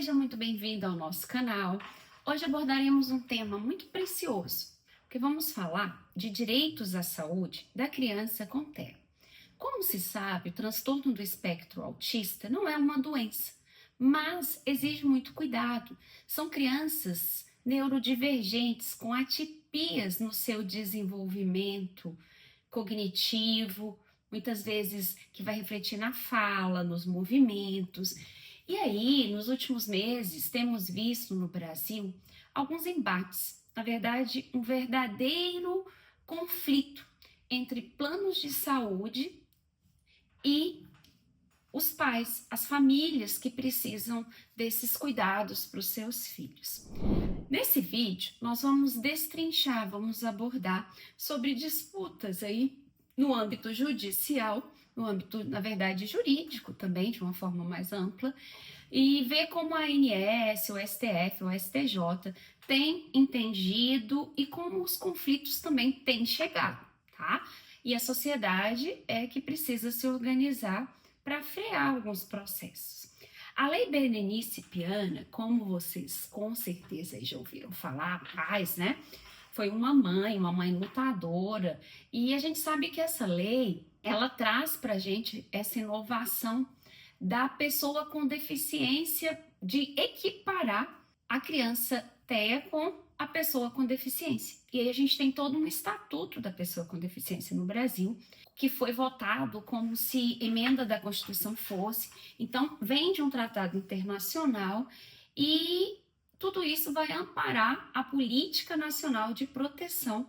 Seja muito bem-vindo ao nosso canal. Hoje abordaremos um tema muito precioso, porque vamos falar de direitos à saúde da criança com TEA. Como se sabe, o transtorno do espectro autista não é uma doença, mas exige muito cuidado. São crianças neurodivergentes com atipias no seu desenvolvimento cognitivo, muitas vezes que vai refletir na fala, nos movimentos. E aí, nos últimos meses, temos visto no Brasil alguns embates, na verdade, um verdadeiro conflito entre planos de saúde e os pais, as famílias que precisam desses cuidados para os seus filhos. Nesse vídeo, nós vamos destrinchar, vamos abordar sobre disputas aí no âmbito judicial, no âmbito, na verdade, jurídico também, de uma forma mais ampla, e ver como a ANS, o STF, o STJ têm entendido e como os conflitos também têm chegado, tá? E a sociedade é que precisa se organizar para frear alguns processos. A Lei Berenice-Piana, como vocês com certeza já ouviram falar mais, né? Foi uma mãe lutadora, e a gente sabe que essa lei, ela traz para a gente essa inovação da pessoa com deficiência, de equiparar a criança TEA com a pessoa com deficiência. E aí a gente tem todo um estatuto da pessoa com deficiência no Brasil, que foi votado como se emenda da Constituição fosse. Então, vem de um tratado internacional e tudo isso vai amparar a Política Nacional de Proteção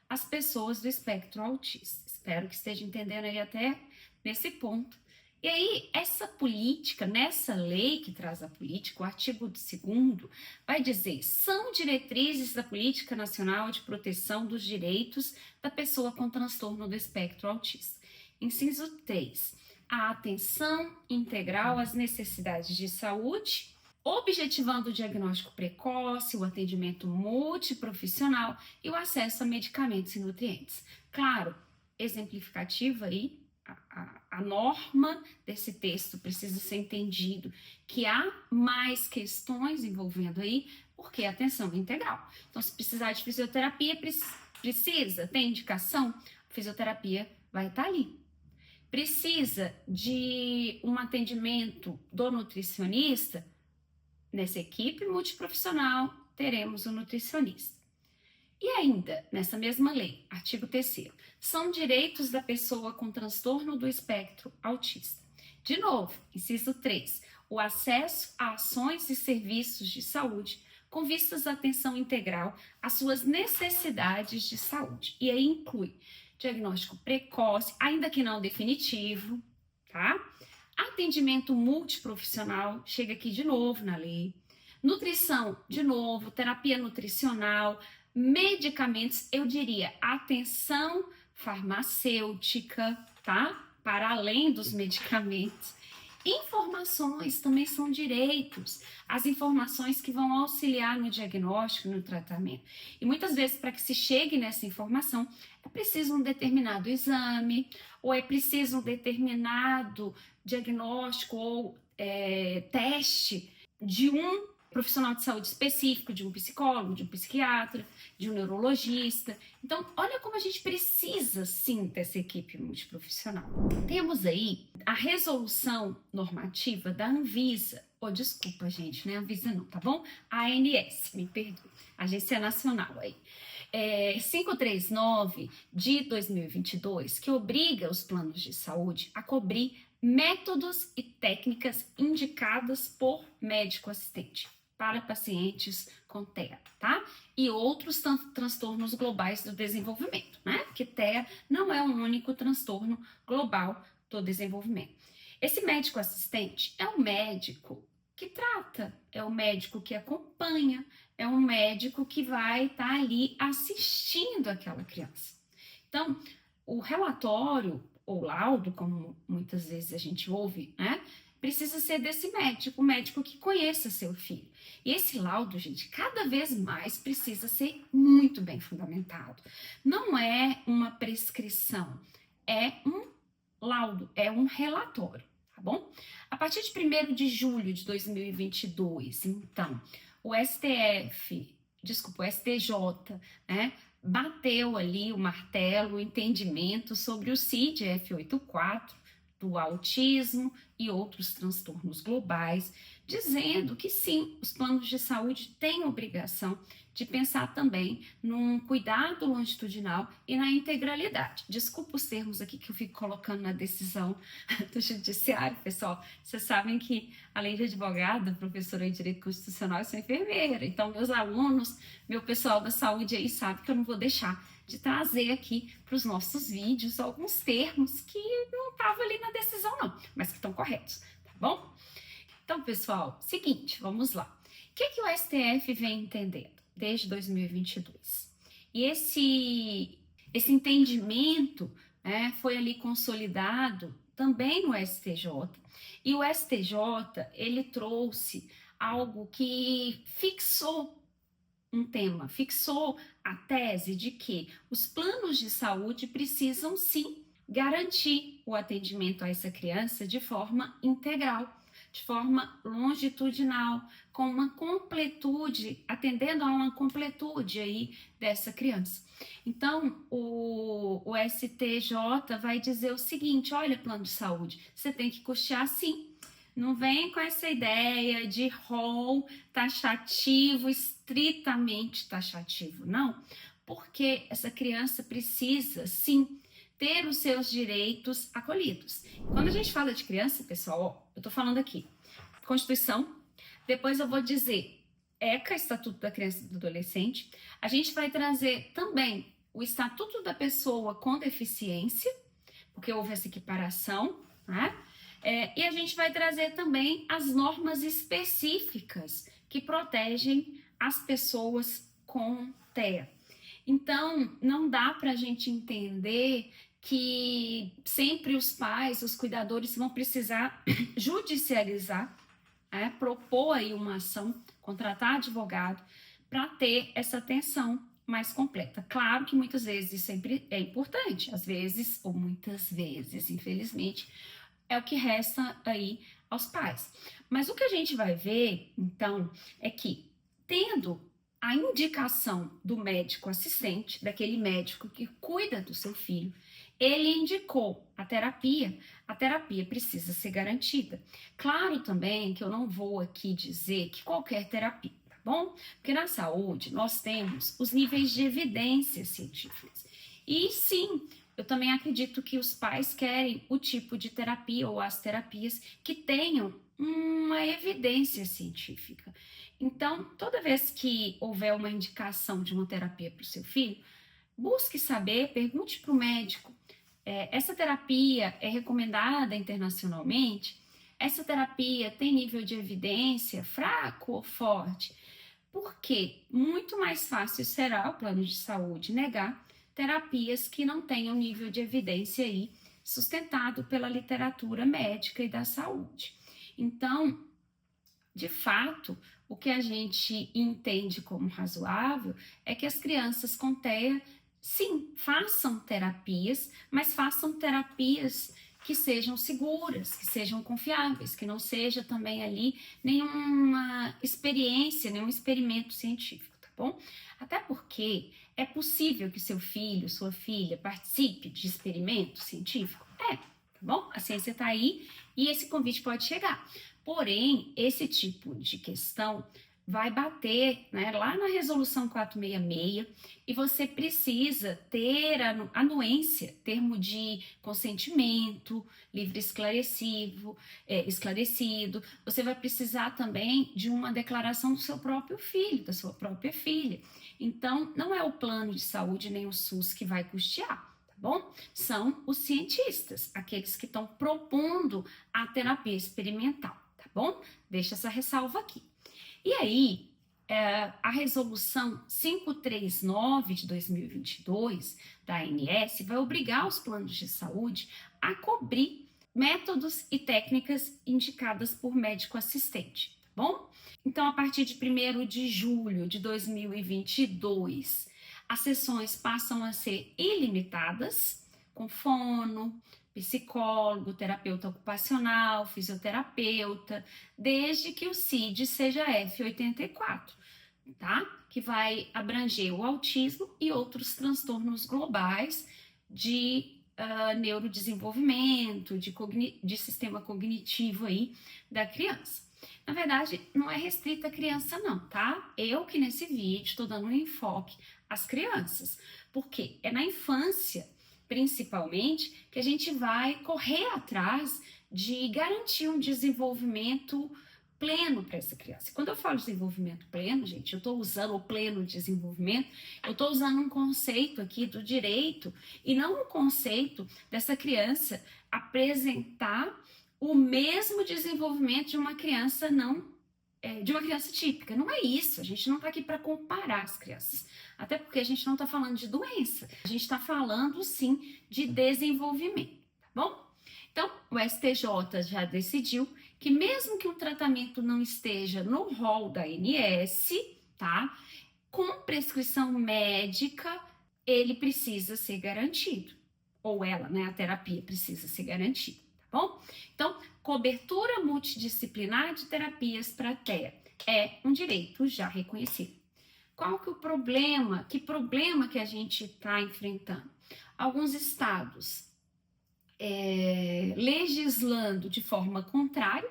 às Pessoas do Espectro Autista. Espero que esteja entendendo aí até nesse ponto. E aí, essa política, nessa lei que traz a política, o artigo 2º, vai dizer: são diretrizes da Política Nacional de Proteção dos Direitos da Pessoa com Transtorno do Espectro Autista. Inciso 3, a atenção integral às necessidades de saúde, objetivando o diagnóstico precoce, o atendimento multiprofissional e o acesso a medicamentos e nutrientes. Claro, exemplificativa aí, a norma desse texto precisa ser entendido que há mais questões envolvendo aí, porque a atenção é integral. Então, se precisar de fisioterapia, precisa, tem indicação, fisioterapia vai estar ali. Precisa de um atendimento do nutricionista, nessa equipe multiprofissional teremos o nutricionista. E ainda, nessa mesma lei, artigo 3º, são direitos da pessoa com transtorno do espectro autista. De novo, inciso 3, o acesso a ações e serviços de saúde com vistas à atenção integral às suas necessidades de saúde. E aí inclui diagnóstico precoce, ainda que não definitivo, tá? Atendimento multiprofissional, chega aqui de novo na lei. Nutrição, de novo, terapia nutricional, medicamentos, eu diria atenção farmacêutica, tá? Para além dos medicamentos. Informações também são direitos, as informações que vão auxiliar no diagnóstico e no tratamento. E muitas vezes, para que se chegue nessa informação, é preciso um determinado exame, ou é preciso um determinado diagnóstico ou teste de um profissional de saúde específico, de um psicólogo, de um psiquiatra, de um neurologista. Então, olha como a gente precisa sim dessa equipe multiprofissional. Temos aí a resolução normativa da Anvisa, desculpa gente, não é Anvisa não, tá bom? A ANS, me perdoe, Agência Nacional aí. 539 de 2022, que obriga os planos de saúde a cobrir métodos e técnicas indicadas por médico assistente para pacientes com TEA, tá? E outros transtornos globais do desenvolvimento, né? Porque TEA não é um único transtorno global do desenvolvimento. Esse médico assistente é um médico que trata, é um médico que acompanha, é um médico que vai estar ali assistindo aquela criança. Então, o relatório ou laudo, como muitas vezes a gente ouve, né? Precisa ser desse médico, um médico que conheça seu filho. E esse laudo, gente, cada vez mais precisa ser muito bem fundamentado. Não é uma prescrição, é um laudo, é um relatório, tá bom? A partir de 1º de julho de 2022, então, o STJ, né, bateu ali o martelo, o entendimento sobre o CID-F84, do autismo e outros transtornos globais, dizendo que sim, os planos de saúde têm obrigação de pensar também num cuidado longitudinal e na integralidade. Desculpa os termos aqui que eu fico colocando na decisão do judiciário, pessoal. Vocês sabem que, além de advogada, professora de Direito Constitucional, eu sou enfermeira. Então, meus alunos, meu pessoal da saúde aí sabe que eu não vou deixar de trazer aqui para os nossos vídeos alguns termos que não estavam ali na decisão não, mas que estão corretos, tá bom? Então, pessoal, seguinte, vamos lá. O que o STF vem entendendo desde 2022? E esse entendimento, né, foi ali consolidado também no STJ, e o STJ, ele trouxe algo que fixou um tema, fixou a tese de que os planos de saúde precisam sim garantir o atendimento a essa criança de forma integral, de forma longitudinal, com uma completude, atendendo a uma completude aí dessa criança. Então, o STJ vai dizer o seguinte: olha, plano de saúde, você tem que custear sim. Não vem com essa ideia de rol taxativo, estritamente taxativo, não. Porque essa criança precisa, sim, ter os seus direitos acolhidos. Quando a gente fala de criança, pessoal, ó, eu tô falando aqui, Constituição, depois eu vou dizer ECA, Estatuto da Criança e do Adolescente, a gente vai trazer também o Estatuto da Pessoa com Deficiência, porque houve essa equiparação, né? E a gente vai trazer também as normas específicas que protegem as pessoas com TEA. Então, não dá para a gente entender que sempre os pais, os cuidadores vão precisar judicializar, propor aí uma ação, contratar advogado para ter essa atenção mais completa. Claro que muitas vezes isso sempre é importante, às vezes, ou muitas vezes, infelizmente, é o que resta aí aos pais. Mas o que a gente vai ver, então, é que, tendo a indicação do médico assistente, daquele médico que cuida do seu filho, ele indicou a terapia precisa ser garantida. Claro também que eu não vou aqui dizer que qualquer terapia, tá bom? Porque na saúde nós temos os níveis de evidências científicas. E sim, eu também acredito que os pais querem o tipo de terapia ou as terapias que tenham uma evidência científica. Então, toda vez que houver uma indicação de uma terapia para o seu filho, busque saber, pergunte para o médico, essa terapia é recomendada internacionalmente? Essa terapia tem nível de evidência fraco ou forte? Porque muito mais fácil será o plano de saúde negar terapias que não tenham nível de evidência aí sustentado pela literatura médica e da saúde. Então, de fato, o que a gente entende como razoável é que as crianças com TEA, sim, façam terapias, mas façam terapias que sejam seguras, que sejam confiáveis, que não seja também ali nenhuma experiência, nenhum experimento científico, tá bom? Até porque é possível que seu filho, sua filha participe de experimento científico? Tá bom? A ciência está aí e esse convite pode chegar. Porém, esse tipo de questão vai bater, né, lá na resolução 466 e você precisa ter anuência, termo de consentimento, livre esclarecido, você vai precisar também de uma declaração do seu próprio filho, da sua própria filha. Então, não é o plano de saúde nem o SUS que vai custear. Tá bom? São os cientistas, aqueles que estão propondo a terapia experimental, tá bom? Deixa essa ressalva aqui. E aí, a resolução 539 de 2022 da ANS vai obrigar os planos de saúde a cobrir métodos e técnicas indicadas por médico assistente, tá bom? Então, a partir de 1º de julho de 2022, as sessões passam a ser ilimitadas, com fono, psicólogo, terapeuta ocupacional, fisioterapeuta, desde que o CID seja F84, tá? Que vai abranger o autismo e outros transtornos globais de neurodesenvolvimento, de sistema cognitivo aí da criança. Na verdade, não é restrita à criança não, tá? Eu que nesse vídeo estou dando um enfoque às crianças, porque é na infância, principalmente, que a gente vai correr atrás de garantir um desenvolvimento pleno para essa criança. Quando eu falo desenvolvimento pleno, gente, eu estou usando o pleno desenvolvimento, eu estou usando um conceito aqui do direito e não um conceito dessa criança apresentar o mesmo desenvolvimento de uma criança de uma criança típica. Não é isso, a gente não está aqui para comparar as crianças, até porque a gente não está falando de doença, a gente está falando sim de desenvolvimento, tá bom? Então, o STJ já decidiu que mesmo que o tratamento não esteja no rol da ANS, tá? Com prescrição médica, ele precisa ser garantido. Ou ela, né? A terapia precisa ser garantida, tá bom? Então, cobertura multidisciplinar de terapias para TEA é um direito já reconhecido. Qual que é o problema? Que problema que a gente está enfrentando? Alguns estados legislando de forma contrária,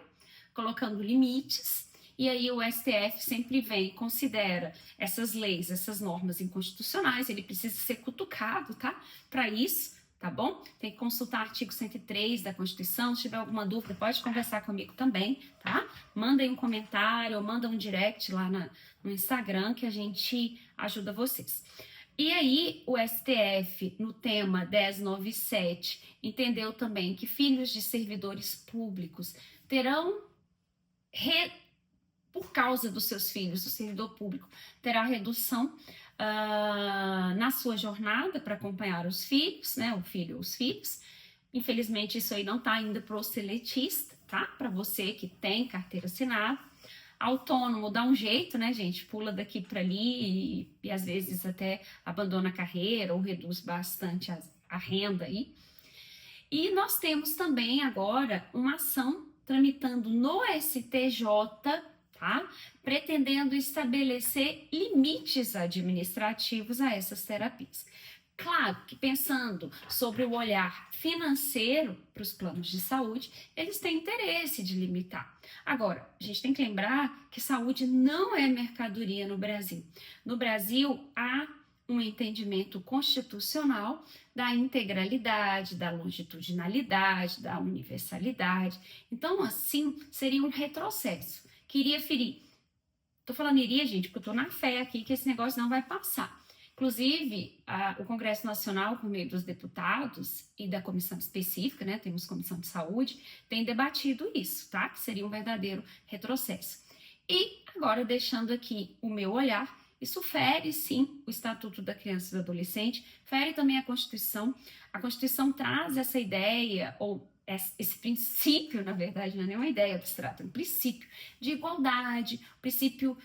colocando limites, e aí o STF sempre vem e considera essas leis, essas normas inconstitucionais, ele precisa ser cutucado, tá? Para isso, tá bom? Tem que consultar o artigo 103 da Constituição, se tiver alguma dúvida pode conversar comigo também, tá? Manda aí um comentário, ou manda um direct lá no Instagram que a gente ajuda vocês. E aí, o STF, no tema 1097, entendeu também que filhos de servidores públicos terão, por causa dos seus filhos, o servidor público terá redução na sua jornada para acompanhar os filhos, né? O filho ou os filhos. Infelizmente, isso aí não está ainda para o seletista, tá? Para você que tem carteira assinada. Autônomo dá um jeito, né, gente? Pula daqui para ali e às vezes até abandona a carreira ou reduz bastante a renda aí. E nós temos também agora uma ação tramitando no STJ, tá? Pretendendo estabelecer limites administrativos a essas terapias. Claro que pensando sobre o olhar financeiro para os planos de saúde, eles têm interesse de limitar. Agora, a gente tem que lembrar que saúde não é mercadoria no Brasil. No Brasil, há um entendimento constitucional da integralidade, da longitudinalidade, da universalidade. Então, assim, seria um retrocesso, que iria ferir. Estou falando iria, gente, porque eu estou na fé aqui que esse negócio não vai passar. Inclusive, o Congresso Nacional, por meio dos deputados e da comissão específica, né, temos comissão de saúde, tem debatido isso, tá? Que seria um verdadeiro retrocesso. E agora, deixando aqui o meu olhar, isso fere, sim, o Estatuto da Criança e do Adolescente, fere também a Constituição. A Constituição traz essa ideia, ou esse princípio, na verdade, não é nem uma ideia abstrata, é um princípio de igualdade, princípio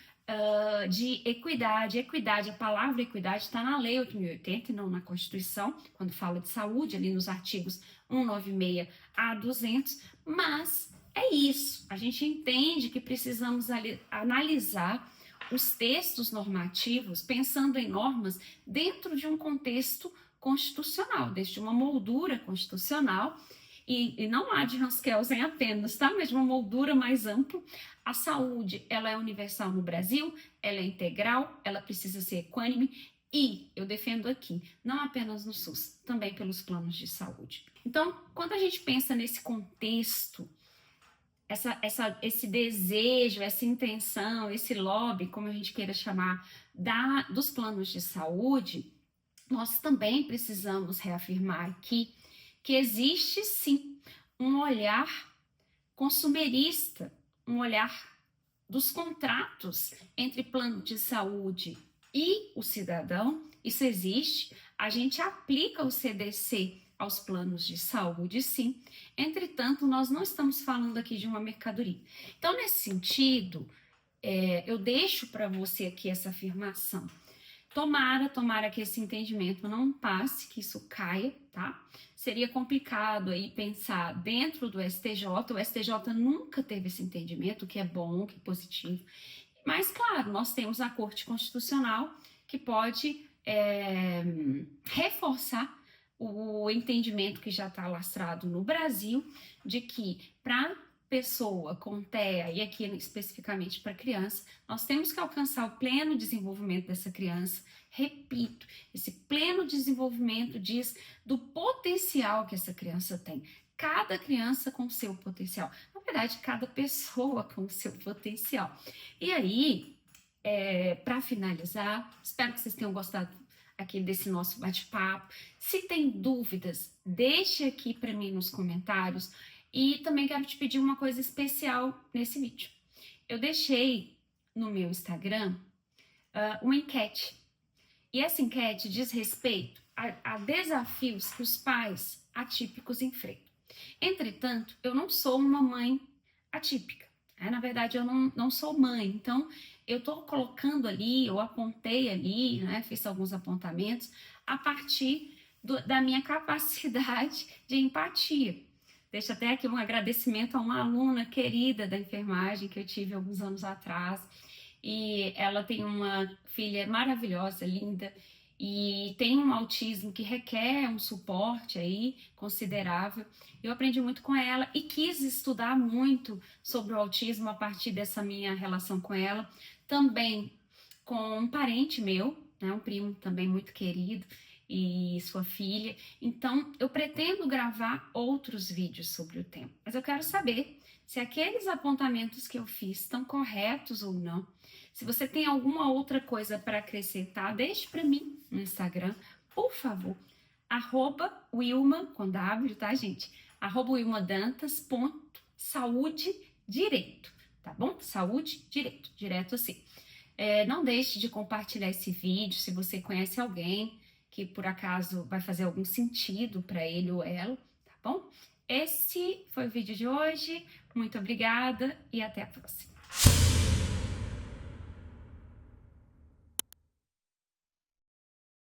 de equidade. Equidade, a palavra equidade está na Lei 8.080 e não na Constituição, quando fala de saúde, ali nos artigos 196 a 200, mas é isso, a gente entende que precisamos analisar os textos normativos pensando em normas dentro de um contexto constitucional, desde uma moldura constitucional, e não há de Hans-Kelsen apenas, tá? Mas de uma moldura mais ampla. A saúde, ela é universal no Brasil, ela é integral, ela precisa ser equânime e, eu defendo aqui, não apenas no SUS, também pelos planos de saúde. Então, quando a gente pensa nesse contexto, esse desejo, essa intenção, esse lobby, como a gente queira chamar, dos planos de saúde, nós também precisamos reafirmar aqui que existe sim um olhar consumerista, um olhar dos contratos entre plano de saúde e o cidadão. Isso existe, a gente aplica o CDC aos planos de saúde, sim. Entretanto, nós não estamos falando aqui de uma mercadoria. Então, nesse sentido, eu deixo para você aqui essa afirmação. Tomara que esse entendimento não passe, que isso caia, tá? Seria complicado aí pensar dentro do STJ, o STJ nunca teve esse entendimento, o que é bom, o que é positivo. Mas, claro, nós temos a Corte Constitucional que pode reforçar o entendimento que já está lastrado no Brasil de que para pessoa com TEA, e aqui especificamente para criança, nós temos que alcançar o pleno desenvolvimento dessa criança. Repito, esse pleno desenvolvimento diz do potencial que essa criança tem. Cada criança com seu potencial. Na verdade, cada pessoa com seu potencial. E aí, para finalizar, espero que vocês tenham gostado aqui desse nosso bate-papo. Se tem dúvidas, deixe aqui para mim nos comentários. E também quero te pedir uma coisa especial nesse vídeo. Eu deixei no meu Instagram uma enquete. E essa enquete diz respeito a desafios que os pais atípicos enfrentam. Entretanto, eu não sou uma mãe atípica. Na verdade, eu não sou mãe. Então, eu estou colocando ali, eu apontei ali, né, fiz alguns apontamentos a partir da minha capacidade de empatia. Deixo até aqui um agradecimento a uma aluna querida da enfermagem que eu tive alguns anos atrás. E ela tem uma filha maravilhosa, linda, e tem um autismo que requer um suporte aí considerável. Eu aprendi muito com ela e quis estudar muito sobre o autismo a partir dessa minha relação com ela. Também com um parente meu, né, um primo também muito querido, e sua filha. Então, eu pretendo gravar outros vídeos sobre o tema, mas eu quero saber se aqueles apontamentos que eu fiz estão corretos ou não. Se você tem alguma outra coisa para acrescentar, deixe para mim no Instagram, por favor. @Wilma, com W, tá, gente? @WilmaDantas.saude-direito, tá bom? Saúde-direito, direto assim. Não deixe de compartilhar esse vídeo se você conhece alguém que por acaso vai fazer algum sentido para ele ou ela, tá bom? Esse foi o vídeo de hoje. Muito obrigada e até a próxima.